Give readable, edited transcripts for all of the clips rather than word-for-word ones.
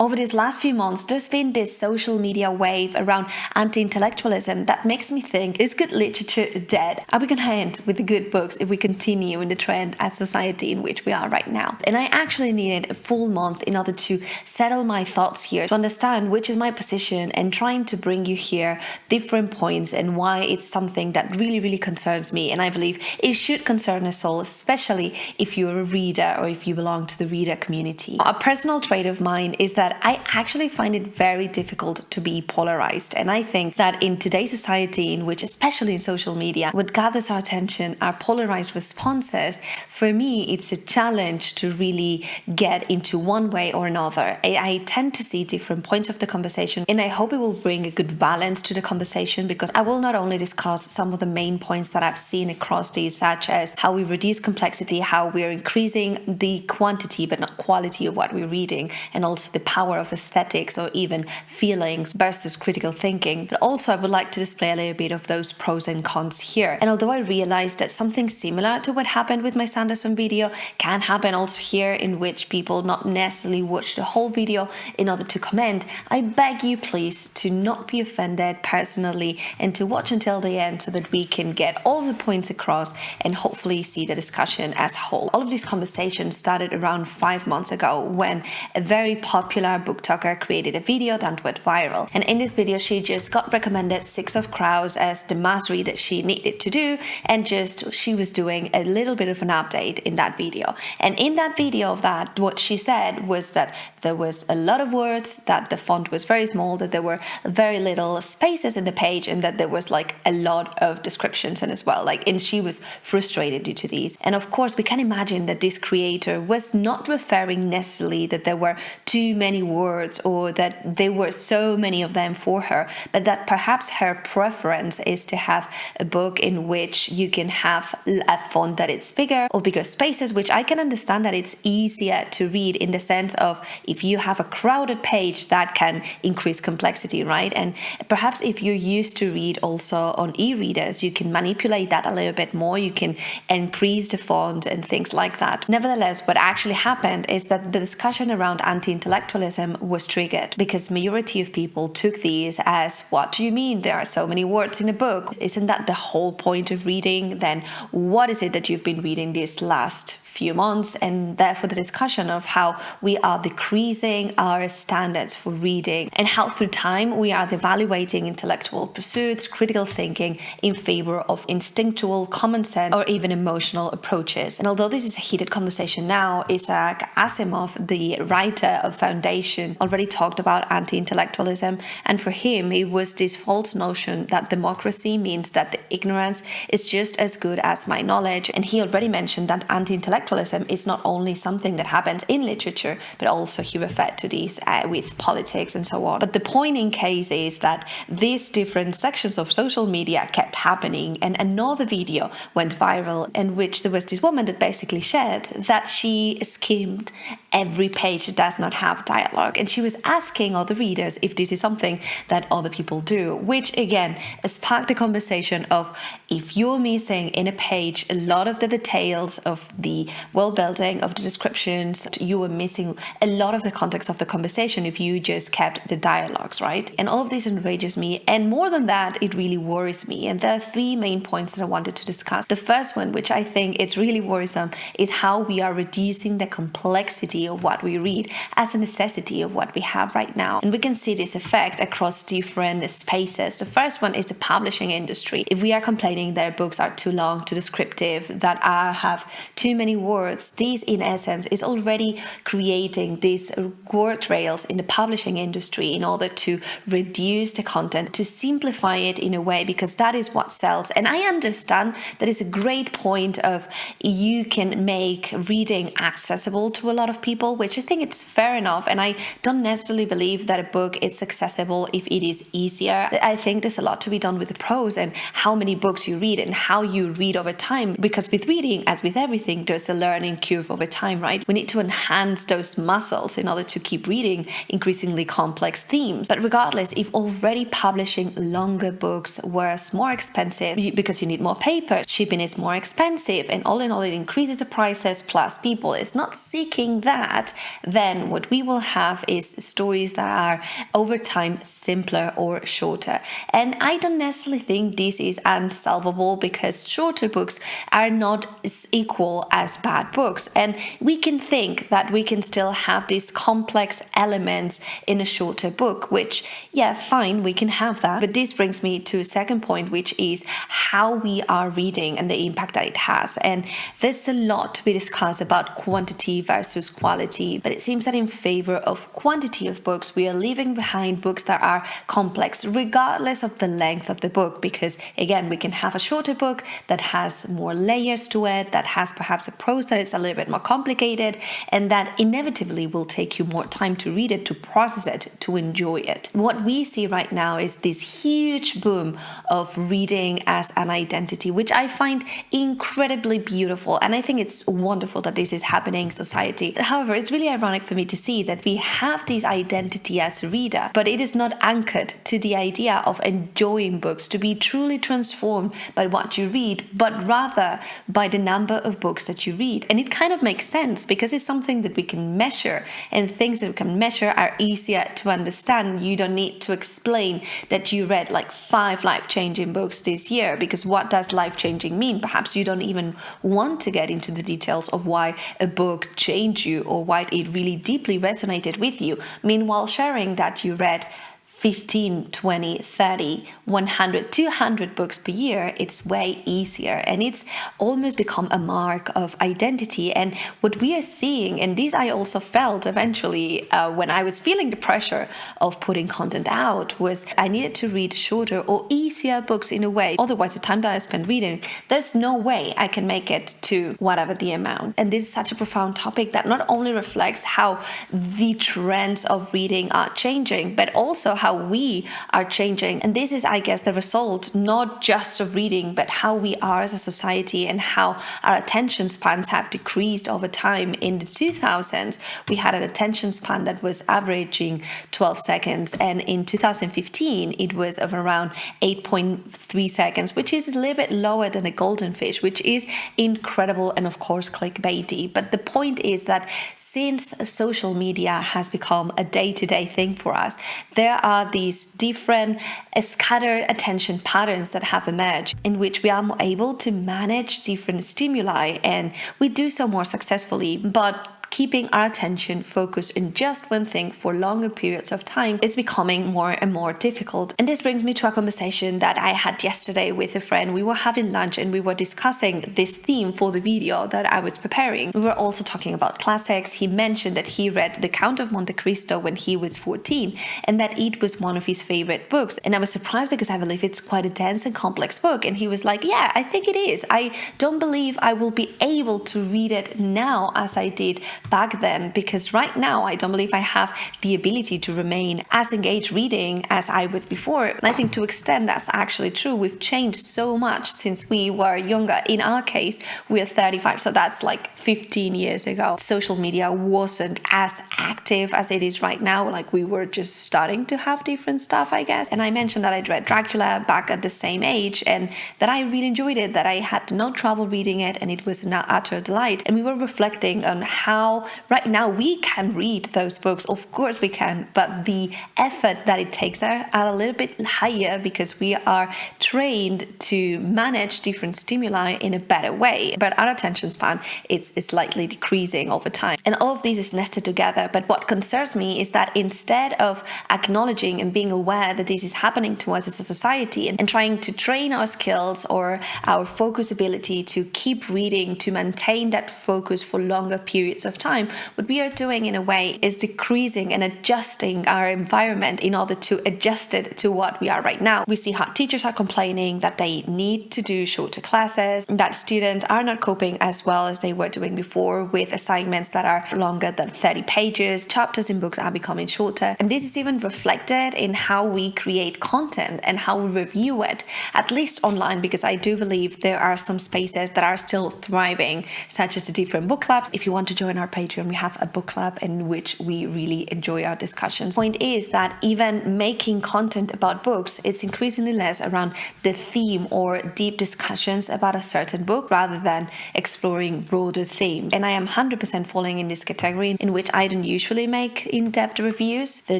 over these last few months, there's been this social media wave around anti-intellectualism that makes me think, is good literature dead? Are we going to end with the good books if we continue in the trend as society in which we are right now? And I actually needed a full month in order to settle my thoughts here, to understand which is my position, and trying to bring you here different points and why it's something that really concerns me. And I believe it should concern us all, especially if you're a reader or if you belong to the reader community. A personal trait of mine is that I actually find it very difficult to be polarized. And I think that in today's society, in which especially in social media, what gathers our attention are polarized responses, for me, it's a challenge to really get into one way or another. I tend to see different points of the conversation, and I hope it will bring a good balance to the conversation, because I will not only discuss some of the main points that I've seen across these, such as how we reduce complexity, how we're increasing the quantity but not quality of what we're reading, and also the power of aesthetics or even feelings versus critical thinking. But also I would like to display a little bit of those pros and cons here. And although I realized that something similar to what happened with my Sanderson video can happen also here, in which people not necessarily watch the whole video in order to comment, I beg you please to not be offended personally and to watch until the end so that we can get all the points across and hopefully see the discussion as a whole. All of these conversations started around 5 months ago when a very popular booktalker created a video that went viral. And in this video, she just got recommended 6 of Crows as the must read that she needed to do, and she was doing a little bit of an update in that video. And in that video of that, what she said was that there was a lot of words, that the font was very small, that there were very little spaces in the page, and that there was like a lot of descriptions and as well. And she was frustrated due to these. And of course, we can imagine that this creator was not referring necessarily that there were too many words or that there were so many of them for her, but that perhaps her preference is to have a book in which you can have a font that it's bigger or bigger spaces, which I can understand that it's easier to read in the sense of if you have a crowded page that can increase complexity, right? And perhaps if you're used to read also on e-readers, you can manipulate that a little bit more, you can increase the font and things like that. Nevertheless, what actually happened is that the discussion around anti-intellectualism was triggered because majority of people took these as, what do you mean there are so many words in a book? Isn't that the whole point of reading? Then what is it that you've been reading this last few months? And therefore the discussion of how we are decreasing our standards for reading and how through time we are evaluating intellectual pursuits, critical thinking in favor of instinctual, common sense or even emotional approaches. And although this is a heated conversation now, Isaac Asimov, the writer of Foundation, already talked about anti-intellectualism, and for him it was this false notion that democracy means that the ignorance is just as good as my knowledge. And he already mentioned that anti-intellectualism is not only something that happens in literature, but also he referred to these with politics and so on. But the point in case is that these different sections of social media kept happening, and another video went viral in which there was this woman that basically shared that she skimmed every page that does not have dialogue, and she was asking other readers if this is something that other people do, which again sparked the conversation of if you're missing in a page a lot of the details of the world building, of the descriptions, you were missing a lot of the context of the conversation if you just kept the dialogues, right? And all of this enrages me, and more than that, it really worries me. And there are 3 main points that I wanted to discuss. The first one, which I think is really worrisome, is how we are reducing the complexity of what we read as a necessity of what we have right now. And we can see this effect across different spaces. The first one is the publishing industry. If we are complaining that books are too long, too descriptive, that have too many words, this in essence is already creating these word trails in the publishing industry in order to reduce the content, to simplify it in a way, because that is what sells. And I understand that is a great point of you can make reading accessible to a lot of people, which I think it's fair enough. And I don't necessarily believe that a book is accessible if it is easier. I think there's a lot to be done with the prose and how many books you read and how you read over time, because with reading, as with everything, there's a learning curve over time, right? We need to enhance those muscles in order to keep reading increasingly complex themes. But regardless, if already publishing longer books was more expensive because you need more paper, shipping is more expensive, and all in all it increases the prices, plus people is not seeking that that, then what we will have is stories that are over time simpler or shorter. And I don't necessarily think this is unsolvable, because shorter books are not as equal as bad books. And we can think that we can still have these complex elements in a shorter book, which, yeah, fine, we can have that. But this brings me to a second point, which is how we are reading and the impact that it has. And there's a lot to be discussed about quantity versus quality, but it seems that in favor of quantity of books, we are leaving behind books that are complex, regardless of the length of the book, because again, we can have a shorter book that has more layers to it, that has perhaps a prose that is a little bit more complicated, and that inevitably will take you more time to read it, to process it, to enjoy it. What we see right now is this huge boom of reading as an identity, which I find incredibly beautiful, and I think it's wonderful that this is happening in society. However, it's really ironic for me to see that we have this identity as a reader, but it is not anchored to the idea of enjoying books, to be truly transformed by what you read, but rather by the number of books that you read. And it kind of makes sense, because it's something that we can measure, and things that we can measure are easier to understand. You don't need to explain that you read like 5 life-changing books this year, because what does life-changing mean? Perhaps you don't even want to get into the details of why a book changed you or why it really deeply resonated with you. Meanwhile, sharing that you read 15, 20, 30, 100, 200 books per year, it's way easier, and it's almost become a mark of identity. And what we are seeing, and this I also felt eventually when I was feeling the pressure of putting content out, was I needed to read shorter or easier books in a way. Otherwise, the time that I spend reading, there's no way I can make it to whatever the amount. And this is such a profound topic that not only reflects how the trends of reading are changing, but also how we are changing. And this is, I guess, the result not just of reading, but how we are as a society, and how our attention spans have decreased over time. In the 2000s, we had an attention span that was averaging 12 seconds, and in 2015 it was of around 8.3 seconds, which is a little bit lower than a golden fish, which is incredible and of course clickbaity. But the point is that since social media has become a day-to-day thing for us, there are these different scattered attention patterns that have emerged, in which we are more able to manage different stimuli, and we do so more successfully. But keeping our attention focused in just one thing for longer periods of time is becoming more and more difficult. And this brings me to a conversation that I had yesterday with a friend. We were having lunch and we were discussing this theme for the video that I was preparing. We were also talking about classics. He mentioned that he read The Count of Monte Cristo when he was 14, and that it was one of his favorite books. And I was surprised, because I believe it's quite a dense and complex book. And he was like, yeah, I think it is. I don't believe I will be able to read it now as I did back then, because right now I don't believe I have the ability to remain as engaged reading as I was before. And I think to extent that's actually true. We've changed so much since we were younger. In our case, we're 35, so that's like 15 years ago. Social media wasn't as active as it is right now. Like, we were just starting to have different stuff, I guess. And I mentioned that I'd read Dracula back at the same age, and that I really enjoyed it, that I had no trouble reading it, and it was an utter delight. And we were reflecting on how right now we can read those books. Of course we can, but the effort that it takes are a little bit higher, because we are trained to manage different stimuli in a better way. But our attention span is slightly decreasing over time. And all of these is nested together. But what concerns me is that instead of acknowledging and being aware that this is happening to us as a society, and trying to train our skills or our focus ability to keep reading, to maintain that focus for longer periods of time, what we are doing in a way is decreasing and adjusting our environment in order to adjust it to what we are right now. We see how teachers are complaining that they need to do shorter classes, that students are not coping as well as they were doing before with assignments that are longer than 30 pages. Chapters in books are becoming shorter, and this is even reflected in how we create content and how we review it, at least online, because I do believe there are some spaces that are still thriving, such as the different book clubs. If you want to join our our Patreon, we have a book club in which we really enjoy our discussions. Point is that even making content about books, it's increasingly less around the theme or deep discussions about a certain book rather than exploring broader themes. And I am 100% falling in this category in which I don't usually make in-depth reviews. The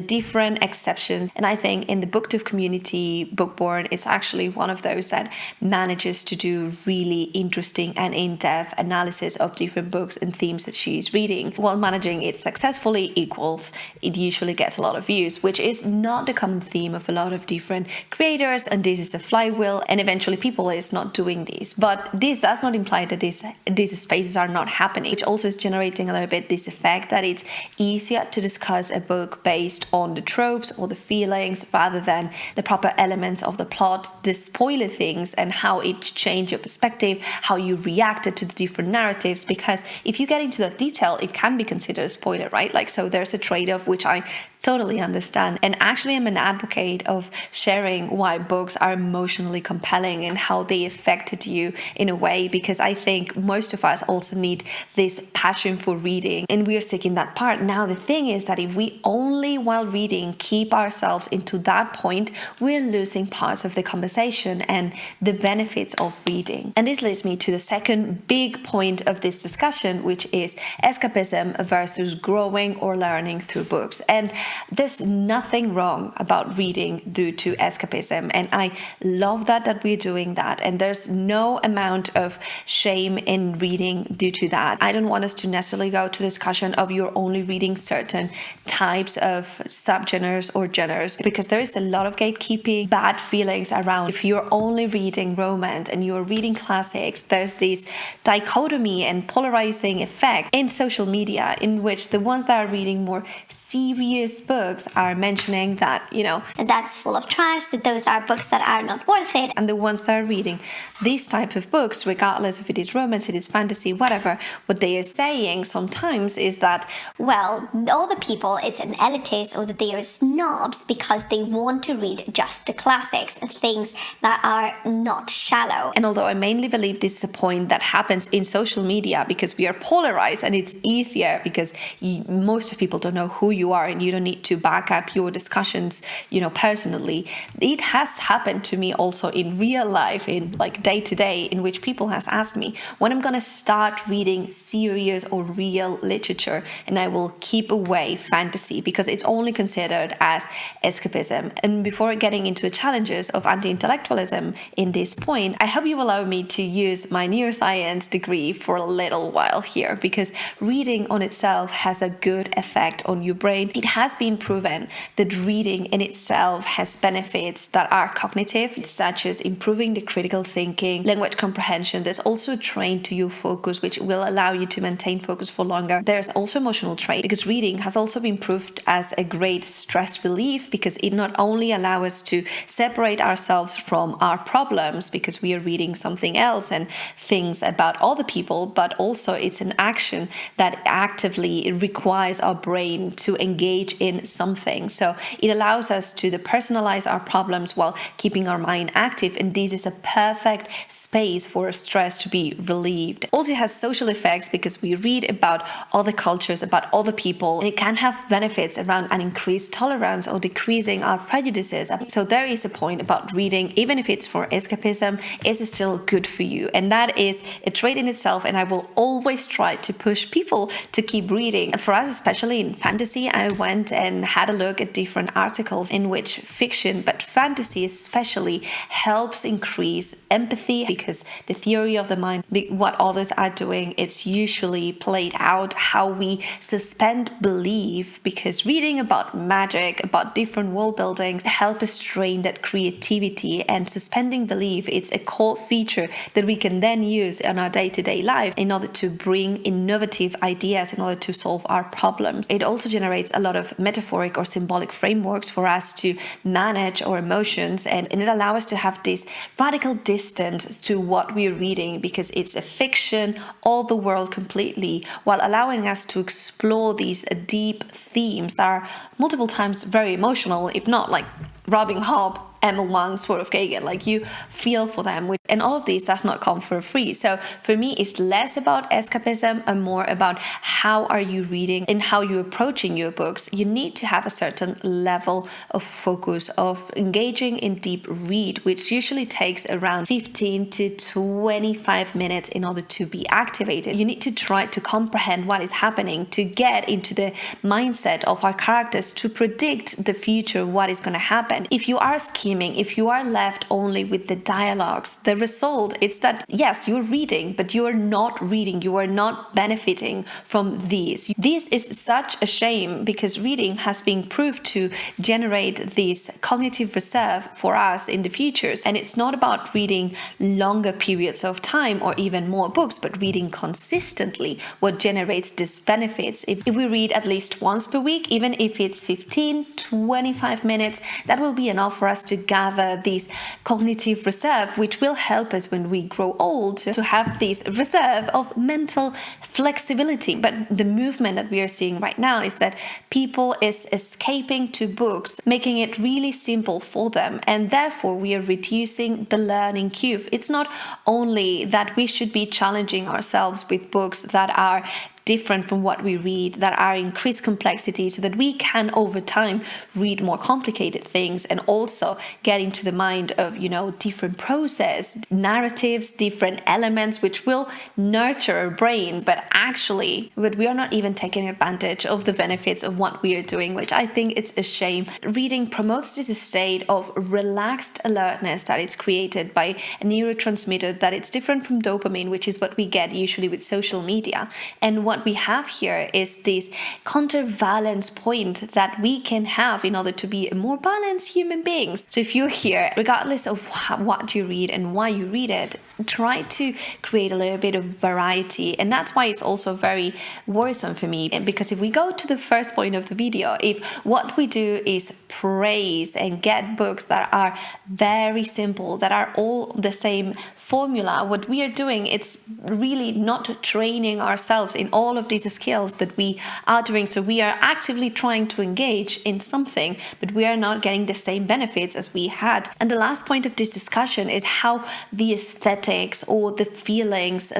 different exceptions, and I think in the booktube community, Bookborn is actually one of those that manages to do really interesting and in-depth analysis of different books and themes that she's reading. While managing it successfully equals it usually gets a lot of views, which is not the common theme of a lot of different creators, and this is the flywheel, and eventually people is not doing this. But this does not imply that these spaces are not happening, which also is generating a little bit this effect that it's easier to discuss a book based on the tropes or the feelings rather than the proper elements of the plot, the spoiler things and how it changed your perspective, how you reacted to the different narratives. Because if you get into that detail, it can be considered a spoiler, right? Like, so there's a trade-off which I totally understand. And actually I'm an advocate of sharing why books are emotionally compelling and how they affected you in a way, because I think most of us also need this passion for reading and we're seeking that part. Now the thing is that if we only while reading keep ourselves into that point, we're losing parts of the conversation and the benefits of reading. And this leads me to the second big point of this discussion, which is escapism versus growing or learning through books. And there's nothing wrong about reading due to escapism, and I love that we're doing that, and there's no amount of shame in reading due to that. I don't want us to necessarily go to discussion of you're only reading certain types of subgenres or genres, because there is a lot of gatekeeping, bad feelings around if you're only reading romance and you're reading classics. There's this dichotomy and polarizing effect in social media in which the ones that are reading more serious books are mentioning that, that's full of trash, that those are books that are not worth it. And the ones that are reading these type of books, regardless if it is romance, it is fantasy, whatever, what they are saying sometimes is that, well, all the people, it's an elitist or that they are snobs because they want to read just the classics, things that are not shallow. And although I mainly believe this is a point that happens in social media because we are polarized and it's easier because most of people don't know who you are and you don't need to back up your discussions, personally. It has happened to me also in real life, in like day to day, in which people has asked me when I'm gonna start reading serious or real literature, and I will keep away fantasy because it's only considered as escapism. And before getting into the challenges of anti-intellectualism in this point, I hope you allow me to use my neuroscience degree for a little while here, because reading on itself has a good effect on your brain. It has been proven that reading in itself has benefits that are cognitive, such as improving the critical thinking, language comprehension. There's also trained to your focus, which will allow you to maintain focus for longer. There's also emotional trait, because reading has also been proved as a great stress relief, because it not only allows us to separate ourselves from our problems because we are reading something else and things about other people, but also it's an action that actively requires our brain to engage in something. So it allows us to personalize our problems while keeping our mind active, and this is a perfect space for stress to be relieved. Also, it has social effects because we read about other cultures, about other people, and it can have benefits around an increased tolerance or decreasing our prejudices. So there is a point about reading, even if it's for escapism, is still good for you, and that is a trait in itself. And I will always try to push people to keep reading. For us, especially in fantasy, I went and had a look at different articles in which fiction, but fantasy especially, helps increase empathy, because the theory of the mind, what others are doing, it's usually played out how we suspend belief, because reading about magic, about different world buildings, help us train that creativity, and suspending belief, it's a core feature that we can then use in our day-to-day life in order to bring innovative ideas, in order to solve our problems. It also generates a lot of metaphoric or symbolic frameworks for us to manage our emotions, and it allows us to have this radical distance to what we're reading, because it's a fiction, all the world completely, while allowing us to explore these deep themes that are multiple times very emotional, if not like Robin Hobb, Emma Wang, sort of Kagan, like you feel for them, and all of these does not come for free. So for me, it's less about escapism and more about how are you reading and how you're approaching your books. You need to have a certain level of focus, of engaging in deep read, which usually takes around 15 to 25 minutes in order to be activated. You need to try to comprehend what is happening, to get into the mindset of our characters, to predict the future, what is going to happen. If you are if you are left only with the dialogues, the result is that yes, you're reading, but you are not reading, you are not benefiting from these. This is such a shame, because reading has been proved to generate this cognitive reserve for us in the futures. And it's not about reading longer periods of time or even more books, but reading consistently what generates these benefits. If we read at least once per week, even if it's 15-25 minutes, that will be enough for us to gather this cognitive reserve, which will help us when we grow old to have this reserve of mental flexibility. But the movement that we are seeing right now is that people is escaping to books, making it really simple for them, and therefore we are reducing the learning curve. It's not only that we should be challenging ourselves with books that are different from what we read, that are increased complexity, so that we can over time read more complicated things and also get into the mind of, different process, narratives, different elements which will nurture our brain, but we are not even taking advantage of the benefits of what we are doing, which I think it's a shame. Reading promotes this state of relaxed alertness that it's created by a neurotransmitter that it's different from dopamine, which is what we get usually with social media. And what we have here is this counterbalance point that we can have in order to be a more balanced human beings. So if you're here, regardless of what you read and why you read it, try to create a little bit of variety. And that's why it's also very worrisome for me, because if we go to the first point of the video, if what we do is praise and get books that are very simple, that are all the same formula, what we are doing, it's really not training ourselves in all of these skills that we are doing. So we are actively trying to engage in something, but we are not getting the same benefits as we had. And the last point of this discussion is how the aesthetics or the feelings,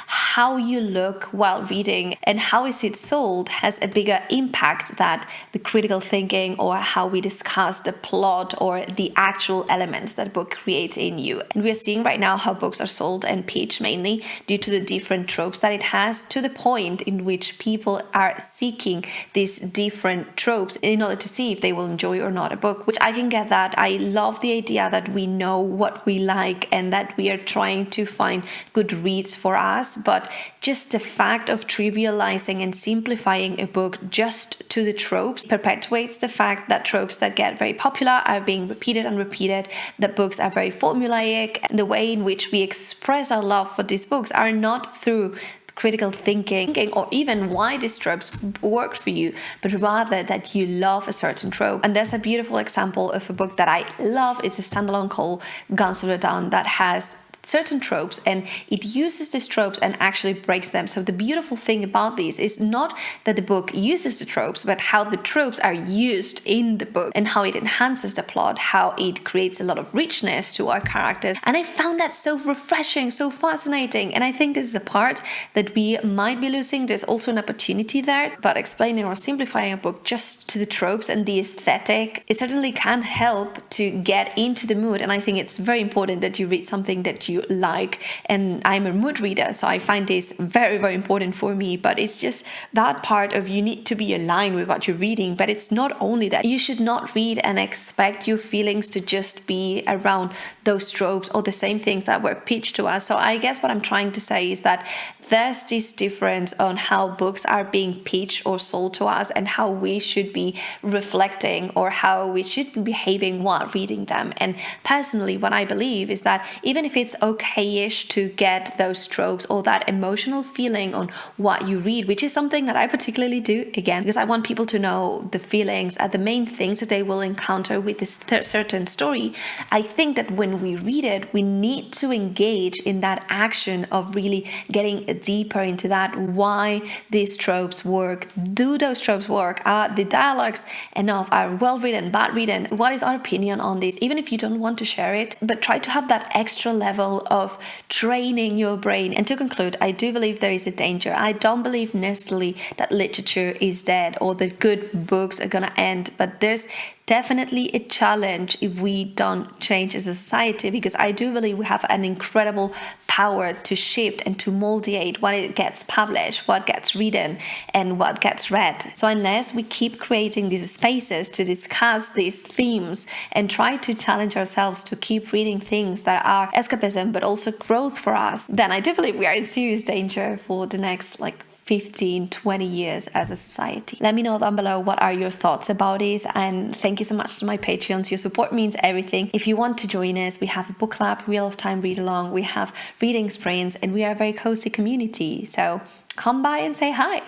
how you look while reading and how is it sold has a bigger impact than the critical thinking or how we discuss the plot or the actual elements that book creates in you. And we're seeing right now how books are sold and pitched mainly due to the different tropes that it has, to the point in which people are seeking these different tropes in order to see if they will enjoy or not a book, which I can get that. I love the idea that we know what we like and that we are trying to find good reads for us, but just the fact of trivializing and simplifying a book just to the tropes perpetuates the fact that tropes that get very popular are being repeated and repeated, that books are very formulaic, and the way in which we express our love for these books are not through critical thinking or even why these tropes worked for you, but rather that you love a certain trope. And there's a beautiful example of a book that I love. It's a standalone called Guns of the Dawn that has certain tropes, and it uses these tropes and actually breaks them. So the beautiful thing about these is not that the book uses the tropes, but how the tropes are used in the book and how it enhances the plot, how it creates a lot of richness to our characters. And I found that so refreshing, so fascinating. And I think this is a part that we might be losing. There's also an opportunity there, but explaining or simplifying a book just to the tropes and the aesthetic, it certainly can help to get into the mood. And I think it's very important that you read something that you like, and I'm a mood reader, so I find this very, very important for me. But it's just that part of you need to be aligned with what you're reading. But it's not only that. You should not read and expect your feelings to just be around those tropes or the same things that were pitched to us. So I guess what I'm trying to say is that there's this difference on how books are being pitched or sold to us and how we should be reflecting or how we should be behaving while reading them. And personally, what I believe is that even if it's okay-ish to get those tropes or that emotional feeling on what you read, which is something that I particularly do, again, because I want people to know the feelings are the main things that they will encounter with this certain story. I think that when we read it, we need to engage in that action of really getting deeper into that, why these tropes work. Do those tropes work? Are the dialogues enough? Are well written, bad written? What is our opinion on this? Even if you don't want to share it, but try to have that extra level of training your brain. And to conclude, I do believe there is a danger. I don't believe necessarily that literature is dead or that good books are gonna end, but there's definitely a challenge if we don't change as a society, because I do believe we have an incredible power to shift and to moldeate what it gets published, what gets written, and what gets read. So unless we keep creating these spaces to discuss these themes and try to challenge ourselves to keep reading things that are escapism but also growth for us, then I do believe we are in serious danger for the next 15, 20 years as a society. Let me know down below what are your thoughts about this, and thank you so much to my Patreons. Your support means everything. If you want to join us, we have a book club, Wheel of Time read along, we have reading sprints, and we are a very cozy community. So come by and say hi.